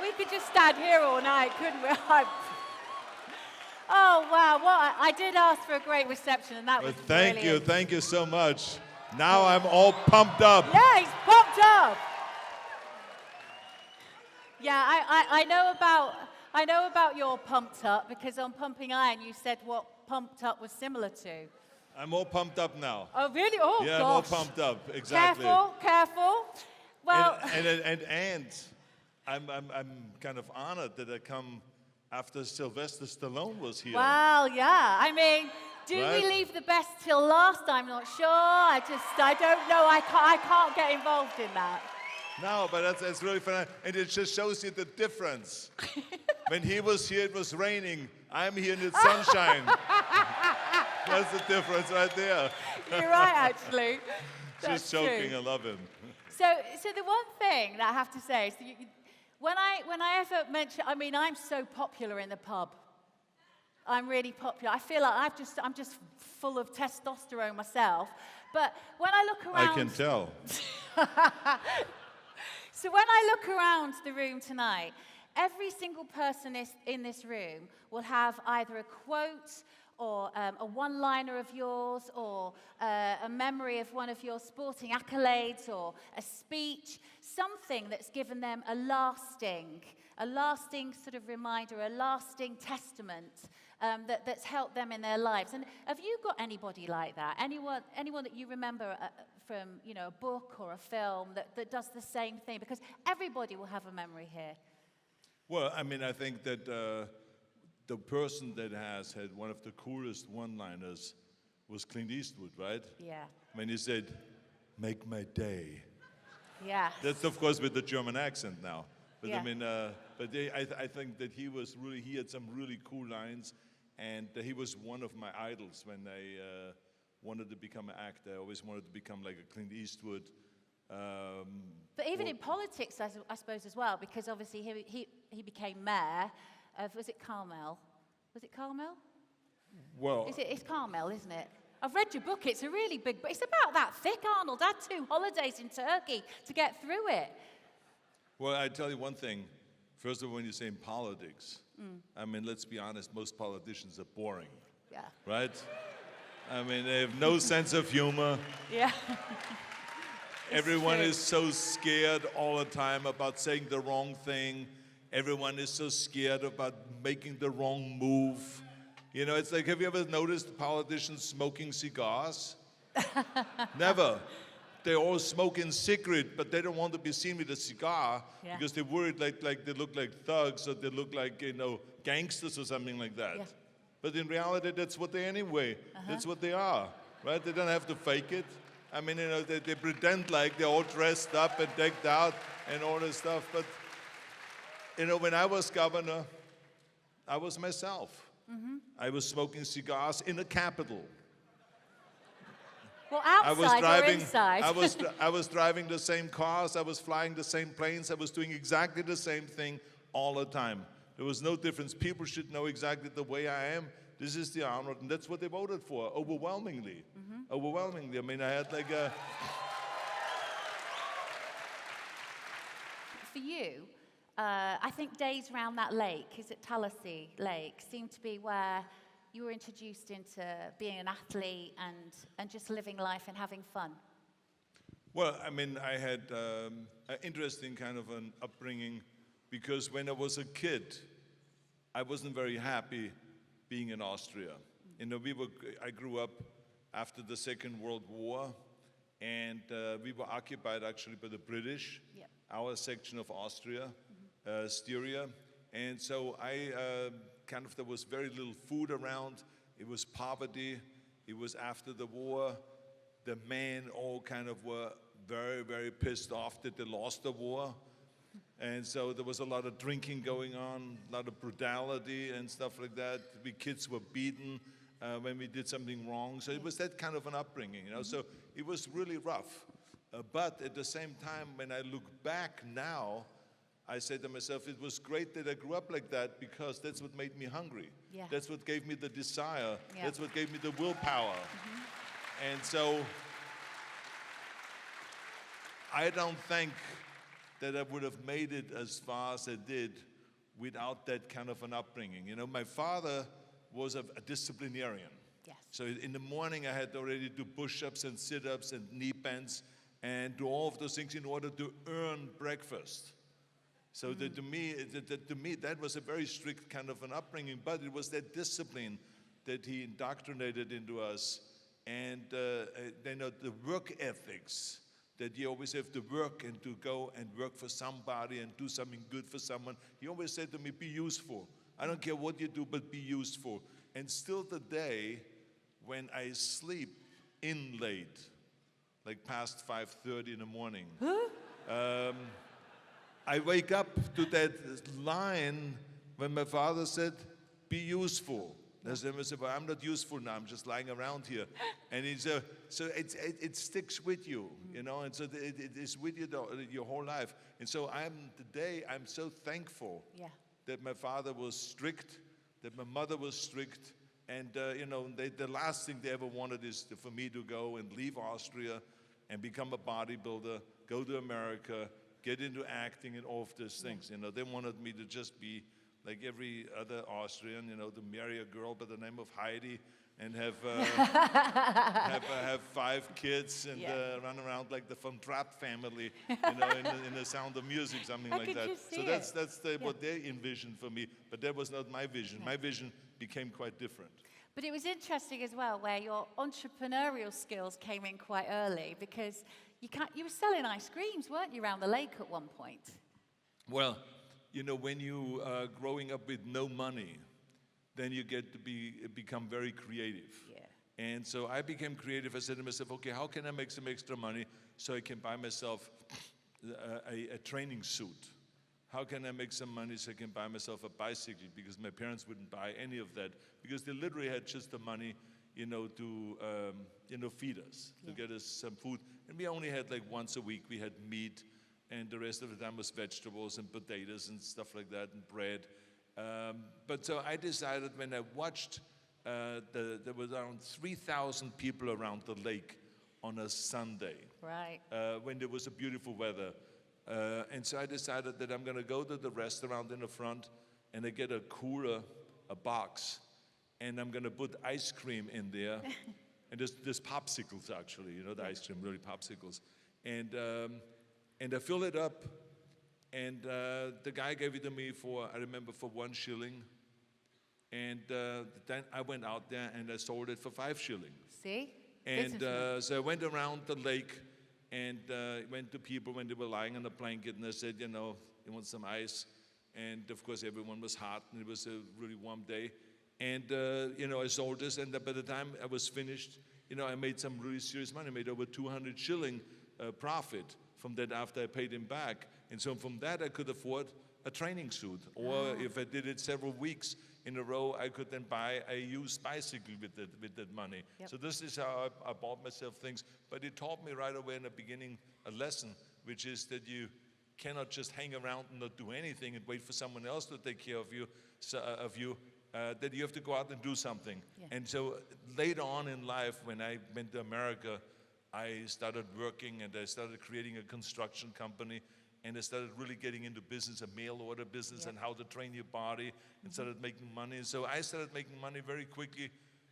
We could just stand here all night, couldn't we? Oh, wow. Well, I did ask for a great reception, and that was brilliant. Thank you so much. Now I'm all pumped up. Yeah, he's pumped up. Yeah, I know about your pumped up, because on Pumping Iron you said what pumped up was similar to. I'm all pumped up now. Oh, really? Oh, yeah, gosh. I'm all pumped up. Exactly. Careful. Well, and I'm kind of honored that I come after Sylvester Stallone was here. well, yeah. I mean, do Right? we leave the best till last? I'm not sure. I don't know. I can't get involved in that. No, but that's really fun. And it just shows you the difference. When he was here, it was raining. I'm here in the sunshine. That's the difference right there. You're right, actually. Just That's joking, true. I love him. So the one thing that I have to say is, when I ever mention, I mean, I'm so popular in the pub. I'm really popular. I feel like I'm just full of testosterone myself. But when I look around, I can tell. So when I look around the room tonight, every single person in this room will have either a quote or a one-liner of yours, or a memory of one of your sporting accolades, or a speech, something that's given them a lasting sort of reminder, a lasting testament that's helped them in their lives. And have you got anybody like that? Anyone that you remember from, a book or a film that does the same thing? Because everybody will have a memory here. Well, I mean, I think that the person that has had one of the coolest one-liners was Clint Eastwood, right? Yeah. When he said, "Make my day." Yeah. That's of course with the German accent now. But Yeah. I mean, I think that he had some really cool lines, and he was one of my idols when I wanted to become an actor. I always wanted to become like a Clint Eastwood. But even in politics, I suppose, as well, because obviously he became mayor of, was it Carmel? Was it Carmel? Well, It's Carmel, isn't it? I've read your book. It's a really big book. It's about that thick, Arnold. I had 2 holidays in Turkey to get through it. well, I tell you one thing. First of all, when you say in politics, I mean, let's be honest, most politicians are boring, Yeah. right? I mean, they have no sense of humor. Yeah. Everyone true. is so scared all the time about saying the wrong thing. Everyone is so scared about making the wrong move. You know, it's like, have you ever noticed politicians smoking cigars? Never. They all smoke in secret, but they don't want to be seen with a cigar Yeah. because they're worried like they look like thugs, or they look like, gangsters or something like that. Yeah. But in reality, that's what they anyway. That's what they are, right? They don't have to fake it. I mean, they pretend like they're all dressed up and decked out and all this stuff. But, when I was governor, I was myself. I was smoking cigars in the Capitol. Well, outside or inside? I was driving the same cars. I was flying the same planes. I was doing exactly the same thing all the time. There was no difference. People should know exactly the way I am. This is the Arnold, and that's what they voted for, overwhelmingly. Overwhelmingly. I mean, I had like a... For you, I think days around that lake, is it Tallahassee Lake, seemed to be where you were introduced into being an athlete and just living life and having fun. Well, I mean, I had an interesting kind of an upbringing, because when I was a kid, I wasn't very happy being in Austria. I grew up after the Second World War, and we were occupied actually by the British, Yep. our section of Austria, Styria. And so there was very little food around. It was poverty. It was after the war. The men all kind of were very, very pissed off that they lost the war. And so there was a lot of drinking going on, a lot of brutality and stuff like that. We kids were beaten when we did something wrong. So it was that kind of an upbringing, So it was really rough. But at the same time, when I look back now, I say to myself, it was great that I grew up like that, because that's what made me hungry. Yeah. That's what gave me the desire. Yeah. That's what gave me the willpower. And so I don't think that I would have made it as far as I did without that kind of an upbringing. You know, my father was a disciplinarian. Yes. So in the morning, I had to already do push-ups and sit-ups and knee bends and do all of those things in order to earn breakfast. So that to me, that was a very strict kind of an upbringing, but it was that discipline that he indoctrinated into us, and you know, the work ethics, that you always have to work and to go and work for somebody and do something good for someone. He always said to me, be useful. I don't care what you do, but be useful. And still today, when I sleep in late, like past 5:30 in the morning, I wake up to that line when my father said, be useful. I said, well, I'm not useful now, I'm just lying around here. And it's, so it sticks with you, you know, and so it is with you your whole life. And so today I'm so thankful that my father was strict, that my mother was strict, and you know, the last thing they ever wanted is for me to go and leave Austria and become a bodybuilder, go to America, get into acting and all of those things. You know, they wanted me to just be like every other Austrian, you know, to marry a girl by the name of Heidi and have have 5 kids and run around like the Von Trapp family, you know, in the Sound of Music, something like that. So that's what they envisioned for me, but that was not my vision. My vision became quite different. But it was interesting as well, where your entrepreneurial skills came in quite early, because you were selling ice creams, weren't you, around the lake at one point? Well, you know, when you are growing up with no money, then you get to become very creative. Yeah. And so I became creative. I said to myself, okay, how can I make some extra money so I can buy myself a training suit? How can I make some money so I can buy myself a bicycle? Because my parents wouldn't buy any of that, because they literally had just the money, you know, to feed us, to get us some food. And we only had like once a week, we had meat, and the rest of the time was vegetables and potatoes and stuff like that, and bread. But so I decided, when I watched, there was around 3,000 people around the lake on a Sunday, right? When there was a beautiful weather. And so I decided that I'm going to go to the restaurant in the front, and I get a cooler, a box, and I'm going to put ice cream in there. And there's popsicles, actually, you know, the ice cream, really popsicles. And I fill it up, and the guy gave it to me I remember, for 1 shilling. And then I went out there and I sold it for 5 shillings. See? And so I went around the lake and went to people when they were lying on a blanket, and I said, you know, you want some ice? And of course everyone was hot, and it was a really warm day. And you know, I sold this, and by the time I was finished, you know, I made some really serious money. I made over 200 shilling profit from that after I paid him back. And so from that I could afford a training suit. Or if I did it several weeks in a row, I could then buy a used bicycle with that money. Yep. So this is how I bought myself things. But it taught me right away in the beginning a lesson, which is that you cannot just hang around and not do anything and wait for someone else to take care of you, that you have to go out and do something. Yeah. And so later on in life, when I went to America, I started working, and I started creating a construction company, and I started really getting into business, a mail order business, and how to train your body, and started making money. And so I started making money very quickly.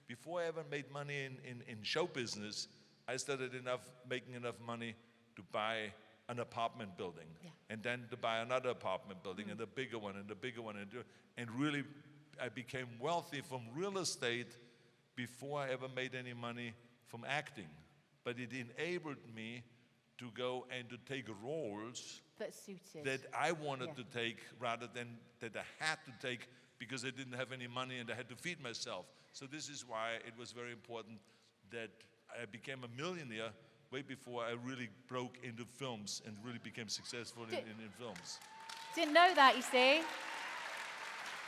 Before I ever made money in show business, I started making enough money to buy an apartment building, and then to buy another apartment building, and a bigger one, and a bigger one, and really I became wealthy from real estate before I ever made any money from acting. But it enabled me to go and to take roles that suited, that I wanted to take, rather than that I had to take because I didn't have any money and I had to feed myself. So this is why it was very important that I became a millionaire way before I really broke into films and really became successful in films. Didn't know that, you see.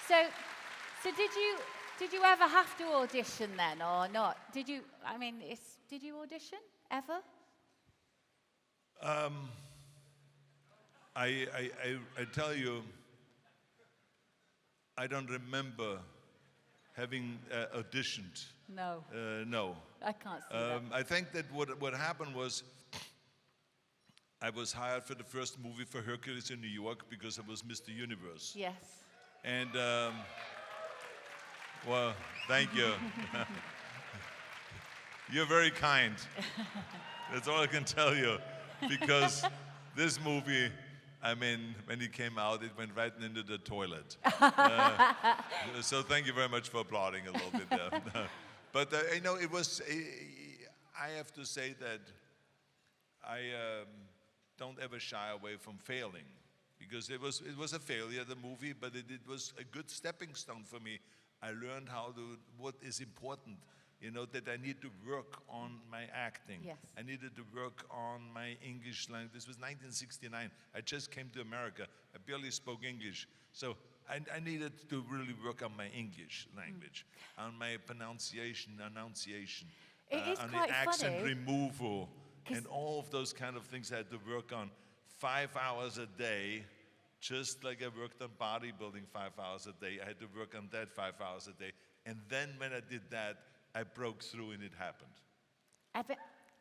So did you ever have to audition then, or not? Did you audition ever? I tell you, I don't remember having auditioned. No. No. I can't see that. I think that what happened was, I was hired for the first movie for Hercules in New York because I was Mr. Universe. Yes. And, well, thank you. You're very kind. That's all I can tell you. Because this movie, I mean, when it came out, it went right into the toilet. So thank you very much for applauding a little bit there. But, you know, it was, I have to say that I don't ever shy away from failing. Because it was a failure, the movie, but it was a good stepping stone for me. I learned what is important. You know, that I need to work on my acting. Yes. I needed to work on my English language. This was 1969. I just came to America. I barely spoke English. So I needed to really work on my English language, on my pronunciation, enunciation, It is on quite the accent funny, removal, and all of those kind of things I had to work on 5 hours a day. Just like I worked on bodybuilding 5 hours a day, I had to work on that 5 hours a day. And then when I did that, I broke through and it happened.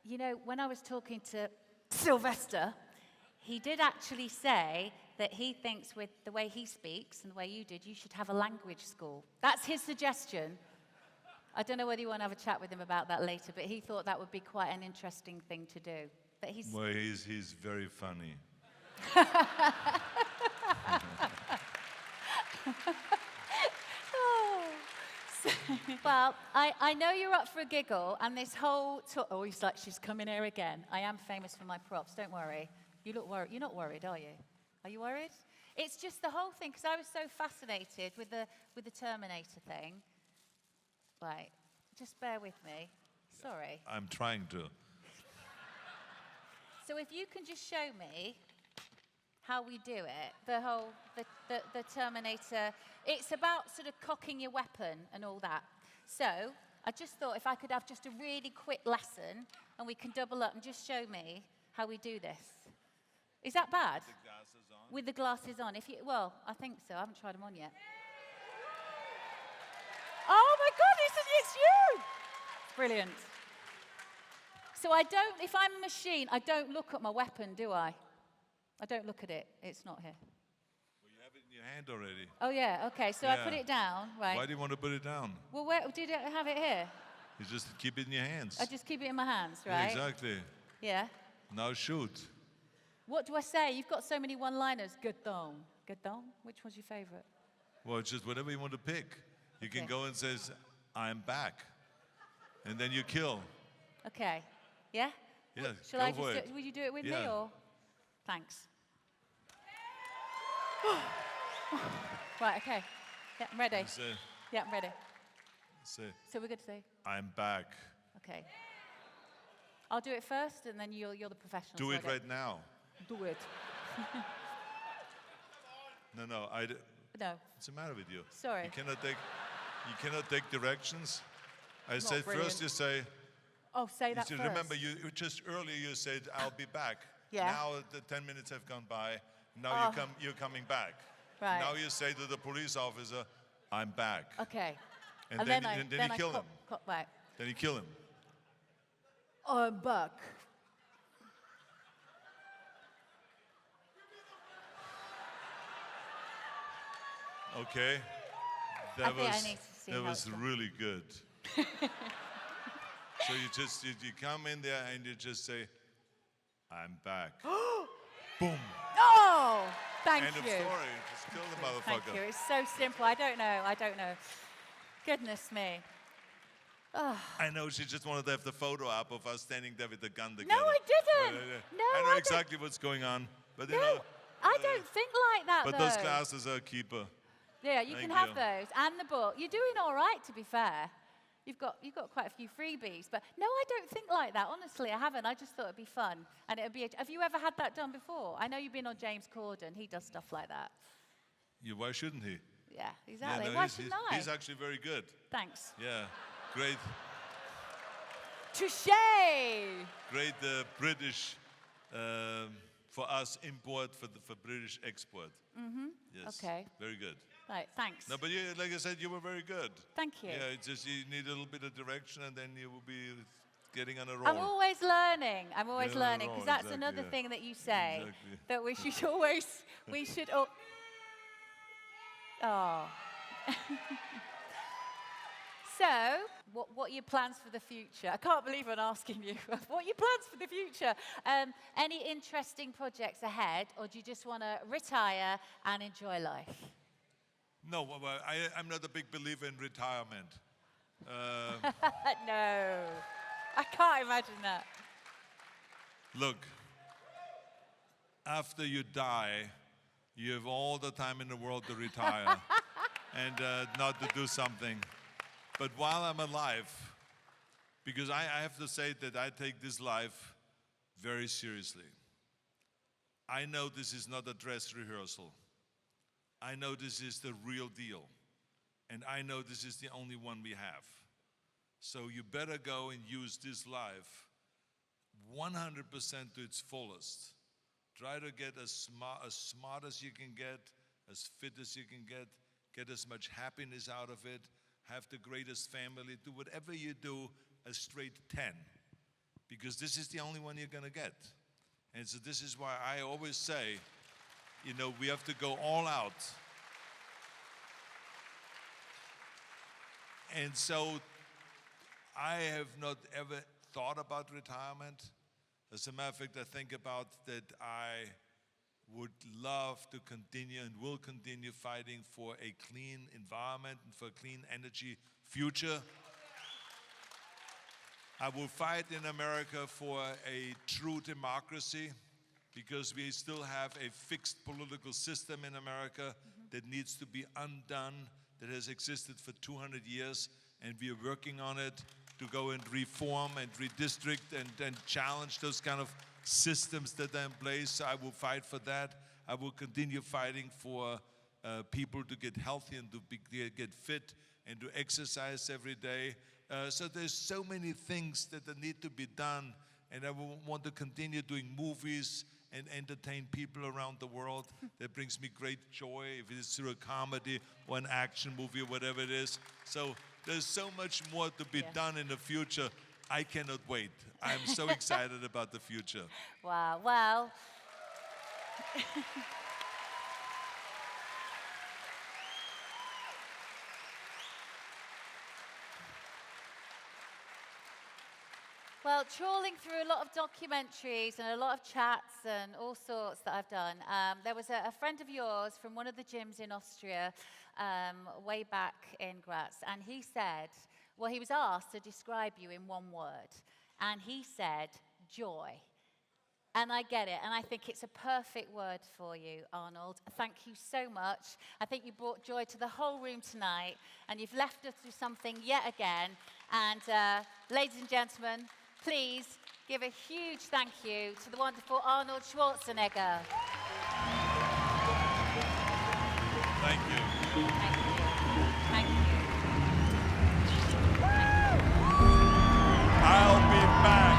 You know, when I was talking to Sylvester, he did actually say that he thinks with the way he speaks and the way you did, you should have a language school. That's his suggestion. I don't know whether you want to have a chat with him about that later, but he thought that would be quite an interesting thing to do. That Well, he's very funny. Well, I know you're up for a giggle, and this whole oh, he's like, she's coming here again. I am famous for my props, don't worry. You look worried. You're not worried, are you? Are you worried? It's just the whole thing, because I was so fascinated with the Terminator thing. Right, just bear with me. Sorry. I'm trying to. So if you can just show me how we do it, the Terminator, it's about sort of cocking your weapon and all that. So I just thought if I could have just a really quick lesson and we can double up and just show me how we do this. Is that bad? The glasses on? With the glasses on. Well, I think so. I haven't tried them on yet. Oh my goodness, it's you! Brilliant. So if I'm a machine, I don't look at my weapon, do I? I don't look at it. It's not here. Well, you have it in your hand already. Oh, yeah. Okay. So I put it down, right? Why do you want to put it down? Well, where did I have it here? You just keep it in your hands. I just keep it in my hands, Yeah, right? exactly. Yeah. Now shoot. What do I say? You've got so many one-liners. Get down. Get down? Which one's your favorite? Well, it's just whatever you want to pick. You can go and say, I'm back. And then you kill. Okay. Yeah? Yeah, Shall go I for just it. will you do it with me Yeah. or? Thanks. Right, okay. Yeah, I'm ready. Say, Yeah, I'm ready. say, So we're good to say, I'm back. okay. I'll do it first, and then you're the professional. Do so it right now. Do it. No, No, what's the matter with you? Sorry. You cannot take directions. I said brilliant. first you say, oh, say you that should first. remember you just earlier you said, I'll be back. Yeah. Now the 10 minutes have gone by. Now you're coming back. Right. Now you say to the police officer, I'm back. Okay. And then you kill him. Right. Then you kill him. I'm back. Okay. I think I need to see that how was it's done. really good. So you come in there and you just say, I'm back. Boom. Oh, thank End you. of story. Just kill the motherfucker. Thank you. It's so simple. I don't know. Goodness me. I know she just wanted to have the photo up of us standing there with the gun together. No, I didn't. No, I know I exactly what's going on. But you No, know, I don't think like that, but though. those glasses are a keeper. Yeah, you Thank can have you. those and the book. You're doing all right, to be fair. You've got quite a few freebies, but no, I don't think like that. Honestly, I haven't. I just thought it'd be fun, and it'd be. Have you ever had that done before? I know you've been on James Corden. He does stuff like that. Why shouldn't he? Yeah, exactly. Yeah, no, Why shouldn't I? he's actually very good. Thanks. Yeah, great. Touche. Great British, for us import, for British export. Mm-hmm. Yes. Okay. Very good. Right, thanks. No, but like I said, you were very good. Thank you. Yeah, it's just you need a little bit of direction, and then you will be getting on a roll. I'm always learning. I'm always Getting on a learning, roll, because that's exactly, another yeah. thing that you say, Exactly. that we should always, oh. So, what are your plans for the future? I can't believe I'm asking you. What are your plans for the future? Any interesting projects ahead, or do you just want to retire and enjoy life? No, well, I'm not a big believer in retirement. No, I can't imagine that. Look, after you die, you have all the time in the world to retire and not to do something. But while I'm alive, because I have to say that I take this life very seriously. I know this is not a dress rehearsal. I know this is the real deal. And I know this is the only one we have. So you better go and use this life 100% to its fullest. Try to get as smart as you can get, as fit as you can get as much happiness out of it, have the greatest family, do whatever you do a straight 10. Because this is the only one you're gonna get. And so this is why I always say, you know, we have to go all out. And so I have not ever thought about retirement. As a matter of fact, I think about that I would love to continue and will continue fighting for a clean environment and for a clean energy future. I will fight in America for a true democracy, because we still have a fixed political system in America that needs to be undone, that has existed for 200 years, and we are working on it to go and reform and redistrict and challenge those kind of systems that are in place. So I will fight for that. I will continue fighting for people to get healthy and to get fit and to exercise every day. So there's so many things that need to be done, and I will want to continue doing movies and entertain people around the world. That brings me great joy, if it is through a comedy or an action movie or whatever it is. So there's so much more to be done in the future. I cannot wait. I'm so excited about the future. Wow, well. Well, trawling through a lot of documentaries and a lot of chats and all sorts that I've done, there was a friend of yours from one of the gyms in Austria way back in Graz, and he said, well, he was asked to describe you in one word, and he said, joy. And I get it, and I think it's a perfect word for you, Arnold. Thank you so much. I think you brought joy to the whole room tonight, and you've left us with something yet again. And ladies and gentlemen, please give a huge thank you to the wonderful Arnold Schwarzenegger. Thank you. Thank you. Thank you. I'll be back.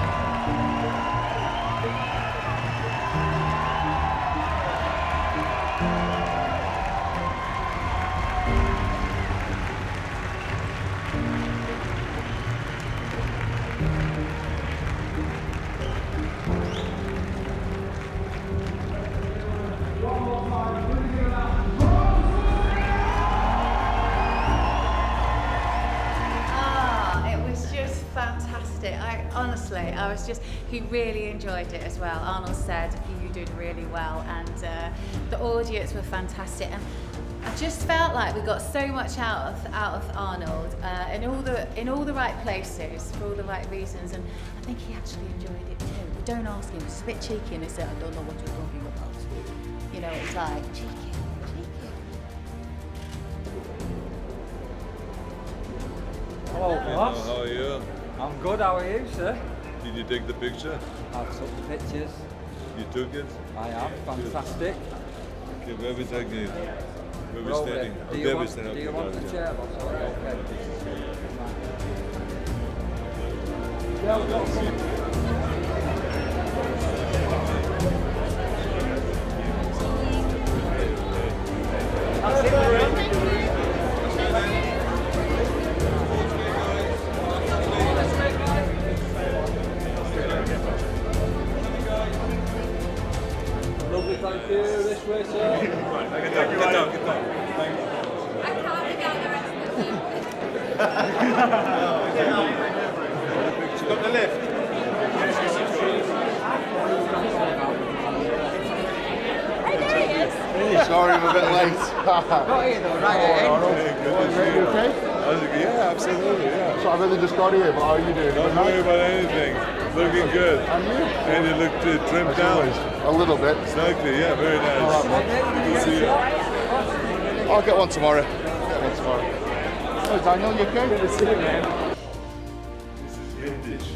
He really enjoyed it as well. Arnold said you did really well, and the audience were fantastic. And I just felt like we got so much out of Arnold in all the right places for all the right reasons, and I think he actually enjoyed it too. But don't ask him; it's a bit cheeky, and he said, "I don't know what you're talking about." You know, it's like cheeky. Hello, boss. How are you? I'm good. How are you, sir? Did you take the picture? I took the pictures. You took it? I am. Fantastic. Okay, where are we taking it? Where are we Over standing? there. Oh, Do you there we want, stand. do Okay, you want got the it, chair, boss? Okay. Yeah, we've got some. That's it, Thank you. This way, sir. Get down. Thank you. I can't be down the rest of the She's got the lift. Hey, there he is. Sorry, I'm a bit late. Got here though, right at Arnold. Good You okay? Yeah, absolutely, yeah. So I've only just got here, but how are you doing? Don't worry about anything. Looking good. And you? And you looked trimmed As down. always. A little bit. Exactly, yeah, very nice. Good to see you. I'll get one tomorrow. Oh, Daniel, you okay? This is vintage.